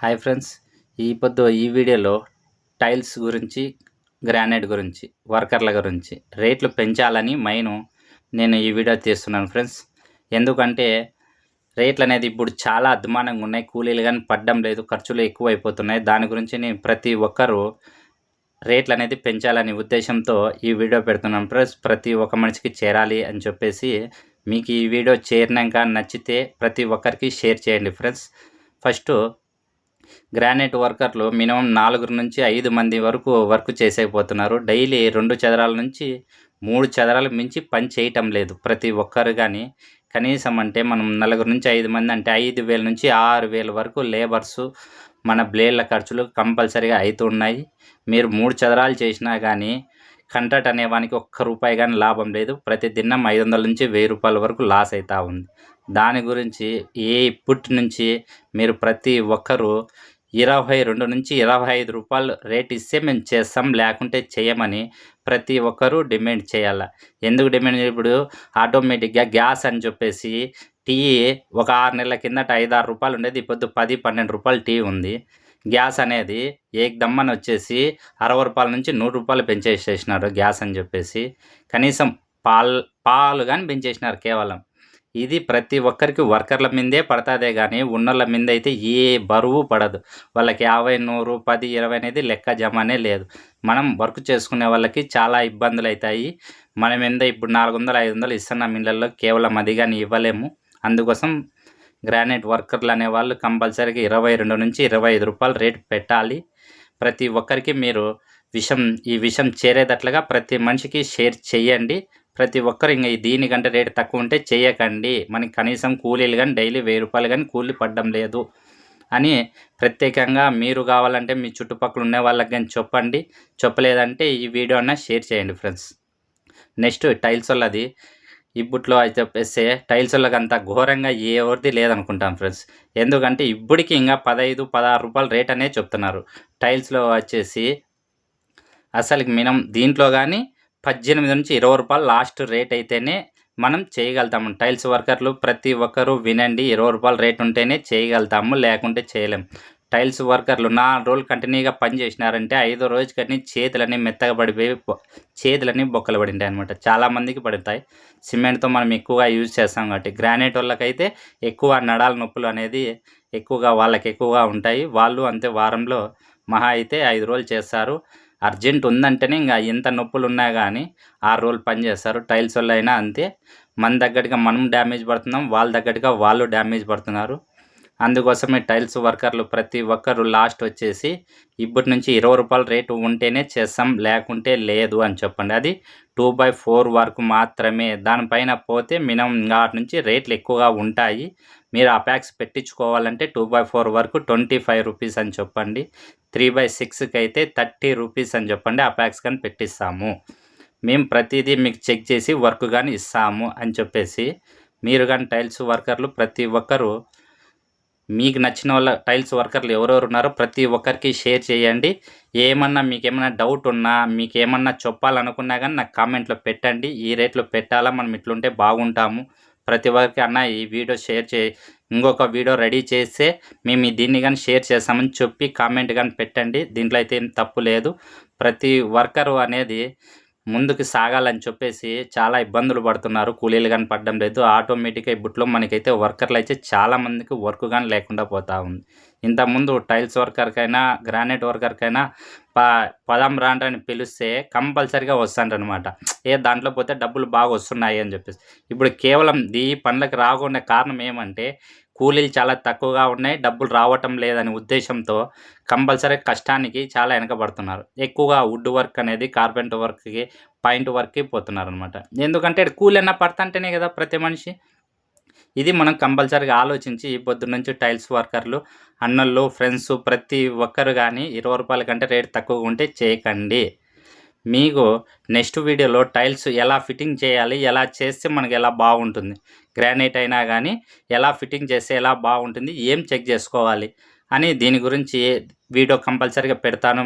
Hi friends, ఈ వీడియోలో tiles గురించి, గ్రానైట్ గురించి, వర్కర్ల గురించి రేట్లు పెంచాలని నేను ఈ వీడియో తీస్తున్నాను ఫ్రెండ్స్. ఎందుకంటే రేట్లు అనేది ఇప్పుడు చాలా అధ్వానంగా ఉన్నాయి. కూలీలు కానీ పడడం లేదు, ఖర్చులు ఎక్కువైపోతున్నాయి. దాని గురించి ప్రతి ఒక్కరూ రేట్లు అనేది పెంచాలనే ఉద్దేశంతో ఈ వీడియో పెడుతున్నాను ఫ్రెండ్స్. ప్రతి ఒక్క మనిషికి చేరాలి అని చెప్పేసి మీకు ఈ వీడియో చేరినాక నచ్చితే ప్రతి ఒక్కరికి షేర్ చేయండి ఫ్రెండ్స్. ఫస్టు గ్రానైట్ వర్కర్లు మినిమం 4 నుంచి 5 మంది వరకు వర్క్ చేసేకపోతున్నారు. డైలీ 2 చదరాల నుంచి 3 చదరాలకు మించి పని చేయటం లేదు ప్రతి ఒక్కరు కానీ. కనీసం అంటే మనం 4 నుంచి 5 మంది అంటే 5,000 నుంచి 6,000 వరకు లేబర్సు మన బ్లేడ్ల ఖర్చులు కంపల్సరీగా అవుతున్నాయి. మీరు 3 చదరాలు చేసినా కానీ కంట్రాక్ట్ అనేవానికి ఒక్క రూపాయి కానీ లాభం లేదు. ప్రతి దినం 500 నుంచి 1000 రూపాయల వరకు లాస్ అవుతూ ఉంది. దాని గురించి ఇప్పటి నుంచి మీరు ప్రతి ఒక్కరూ 22 నుంచి 25 రూపాయలు రేట్ ఇస్తే మేము చేస్తాం, లేకుంటే చేయమని ప్రతి ఒక్కరూ డిమాండ్ చేయాలి. ఎందుకు డిమాండ్? ఇప్పుడు ఆటోమేటిక్గా గ్యాస్ అని చెప్పేసి టీ ఒక 6 నెలల కిందట 5-6 రూపాయలు ఉండేది, ఇప్పుడు 10-12 రూపాయలు టీ ఉంది. గ్యాస్ అనేది ఏకదమ్మని వచ్చేసి 60 రూపాయల నుంచి 100 రూపాయలు పెంచేసేసినారు గ్యాస్ అని చెప్పేసి. కనీసం పాలు కానీ పెంచేసినారు కేవలం. ఇది ప్రతి ఒక్కరికి వర్కర్ల మీదే పడుతుందే కానీ ఉన్నోళ్ళ మీద అయితే ఏ బరువు పడదు. వాళ్ళకి 50, 100, 10, 20 అనేది లెక్క జమనే లేదు. మనం వర్క్ చేసుకునే వాళ్ళకి చాలా ఇబ్బందులు అవుతాయి. మనం ఇప్పుడు 400, 500 ఇస్తున్నాం ఇళ్ళల్లో, కేవలం అది కానీ ఇవ్వలేము. అందుకోసం గ్రానైట్ వర్కర్లు అనేవాళ్ళు కంపల్సరీగా 22 నుంచి 25 రూపాయలు రేటు పెట్టాలి. ప్రతి ఒక్కరికి మీరు ఈ విషయం చేరేటట్లుగా ప్రతి మనిషికి షేర్ చేయండి. ప్రతి ఒక్కరు ఇంకా దీనికంటే రేటు తక్కువ ఉంటే చేయకండి, మనకి కనీసం కూలీలు కానీ డైలీ 1000 రూపాయలు కానీ కూలీ పడడం లేదు అని ప్రత్యేకంగా మీరు కావాలంటే మీ చుట్టుపక్కల ఉండే వాళ్ళకి కానీ చెప్పండి. చెప్పలేదంటే ఈ వీడియో అన్న షేర్ చేయండి ఫ్రెండ్స్. నెక్స్ట్ టైల్స్ వాళ్ళది ఇప్పట్లో అయితే చెప్పేస్తే టైల్స్ వాళ్ళకి అంత ఘోరంగా ఎవరిది లేదనుకుంటాం ఫ్రెండ్స్. ఎందుకంటే ఇప్పటికి ఇంకా 15-16 రూపాయలు రేట్ అనేది చెప్తున్నారు. టైల్స్లో వచ్చేసి అసలుకి మినిమం దీంట్లో కానీ 18 నుంచి 20 రూపాయలు లాస్ట్ రేట్ అయితేనే మనం చేయగలుగుతాము. టైల్స్ వర్కర్లు ప్రతి ఒక్కరూ వినండి, 20 రూపాయలు రేట్ ఉంటేనే చేయగలుగుతాము, లేకుంటే చేయలేం. టైల్స్ వర్కర్లు 4 రోజులు కంటిన్యూగా పని చేసినారంటే 5వ రోజు కానీ చేతులన్నీ మెత్తగా పడిపోయి చేతులన్నీ బొక్కలు పడింటాయి అనమాట. చాలామందికి పడతాయి. సిమెంట్తో మనం ఎక్కువగా యూజ్ చేస్తాం కాబట్టి. గ్రానైట్ వాళ్ళకైతే ఎక్కువ నడాల నొప్పులు అనేది వాళ్ళకి ఎక్కువగా ఉంటాయి. వాళ్ళు అంతే వారంలో మహా అయితే 5 రోజులు చేస్తారు. అర్జెంట్ ఉందంటేనే ఇంకా ఎంత నొప్పులు ఉన్నా కానీ 6 రోజులు పని చేస్తారు. టైల్స్ వాళ్ళు అయినా అంతే. మన తగ్గట్టుగా మనం డ్యామేజ్ పడుతున్నాం, వాళ్ళ తగ్గట్టుగా వాళ్ళు డ్యామేజ్ పడుతున్నారు. అందుకోసమే టైల్స్ వర్కర్లు ప్రతి ఒక్కరు లాస్ట్ వచ్చేసి ఇప్పటి నుంచి 20 రూపాయల రేటు ఉంటేనే చేస్తాం, లేకుంటే లేదు అని చెప్పండి. అది 2/4 వరకు మాత్రమే. దానిపైన పోతే మినిమం వాటి నుంచి రేట్లు ఎక్కువగా ఉంటాయి. మీరు ఆ ప్యాక్స్ పెట్టించుకోవాలంటే 2/4 వరకు 25 రూపీస్ అని చెప్పండి. 3/6కి అయితే 30 రూపీస్ అని చెప్పండి. ఆ ప్యాక్స్ కానీ పెట్టిస్తాము. మేము ప్రతిదీ మీకు చెక్ చేసి వర్క్ కానీ ఇస్తాము అని చెప్పేసి మీరు కానీ టైల్స్ వర్కర్లు ప్రతి ఒక్కరూ మీకు నచ్చిన వాళ్ళ టైల్స్ వర్కర్లు ఎవరెవరు ఉన్నారో ప్రతి ఒక్కరికి షేర్ చేయండి. మీకేమన్నా డౌట్ ఉన్నా, మీకేమన్నా చెప్పాలనుకున్నా కానీ నాకు కామెంట్లో పెట్టండి. ఈ రేట్లో పెట్టాలా, మనం ఇట్లుంటే బాగుంటాము. ప్రతి ఒక్కరికి అన్న ఈ వీడియో షేర్ ఇంకొక వీడియో రెడీ చేస్తే మేము దీన్ని కానీ షేర్ చేస్తామని చెప్పి కామెంట్ కానీ పెట్టండి. దీంట్లో అయితే ఏం తప్పు లేదు. ప్రతి వర్కరు అనేది ముందుకు సాగాలని చెప్పేసి చాలా ఇబ్బందులు పడుతున్నారు. కూలీలు కానీ పడడం లేదు. ఆటోమేటిక్గా ఇప్పట్లో మనకైతే వర్కర్లు అయితే చాలామందికి వర్క్ కానీ లేకుండా పోతూ ఉంది. ఇంతకుముందు టైల్స్ వర్కర్కైనా గ్రానైట్ వర్కర్కైనా పదం రాండి అని పిలిస్తే కంపల్సరీగా వస్తాంటనమాట. దాంట్లో పోతే డబ్బులు బాగా వస్తున్నాయి అని చెప్పేసి. ఇప్పుడు కేవలం ఈ పనులకు రాకుండా కారణం ఏమంటే కూలీలు చాలా తక్కువగా ఉన్నాయి, డబ్బులు రావటం లేదనే ఉద్దేశంతో కంపల్సరీ కష్టానికి చాలా వెనకబడుతున్నారు. ఎక్కువగా వుడ్ వర్క్ అనేది కార్పెంటర్ వర్క్కి, పాయింట్ వర్క్కి పోతున్నారు అనమాట. ఎందుకంటే కూలన్నా పడుతుంటేనే కదా ప్రతి మనిషి. ఇది మనం కంపల్సరీగా ఆలోచించి ఈ పొద్దు నుంచి టైల్స్ వర్కర్లు అన్నళ్ళు ఫ్రెండ్స్ ప్రతి ఒక్కరు కానీ 20 రూపాయల కంటే రేట్ తక్కువగా ఉంటే చేయకండి. మీకు నెక్స్ట్ వీడియోలో టైల్స్ ఎలా ఫిట్టింగ్ చేయాలి, ఎలా చేస్తే మనకి ఎలా బాగుంటుంది, గ్రానైట్ అయినా కానీ ఎలా ఫిట్టింగ్ చేస్తే ఎలా బాగుంటుంది, ఏం చెక్ చేసుకోవాలి అని దీని గురించి వీడియో కంపల్సరీగా పెడతాను.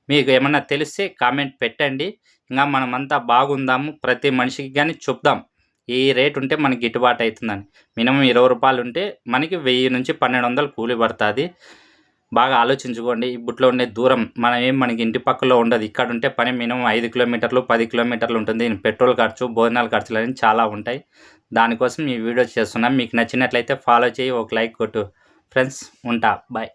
మీకు ఏమన్నా తెలిస్తే కామెంట్ పెట్టండి. ఇంకా మనమంతా బాగుందాము, ప్రతి మనిషికి కానీ చెప్దాం ఈ రేట్ ఉంటే మనకి గిట్టుబాటు అవుతుందని. మినిమం 20 రూపాయలు ఉంటే మనకి 1000 నుంచి 1200 కూలి పడుతుంది. బాగా ఆలోచించుకోండి. ఇప్పట్లో ఉండే దూరం మనకి ఇంటి పక్కలో ఉండదు. ఇక్కడ ఉంటే పని మినిమం 5 కిలోమీటర్లు 10 కిలోమీటర్లు ఉంటుంది. పెట్రోల్ ఖర్చు, భోజనాల ఖర్చులని చాలా ఉంటాయి. దానికోసం ఈ వీడియో చేస్తున్నాను. మీకు నచ్చినట్లయితే ఫాలో చేయి, ఒక లైక్ కొట్టు. ఫ్రెండ్స్ ఉంటా. బాయ్.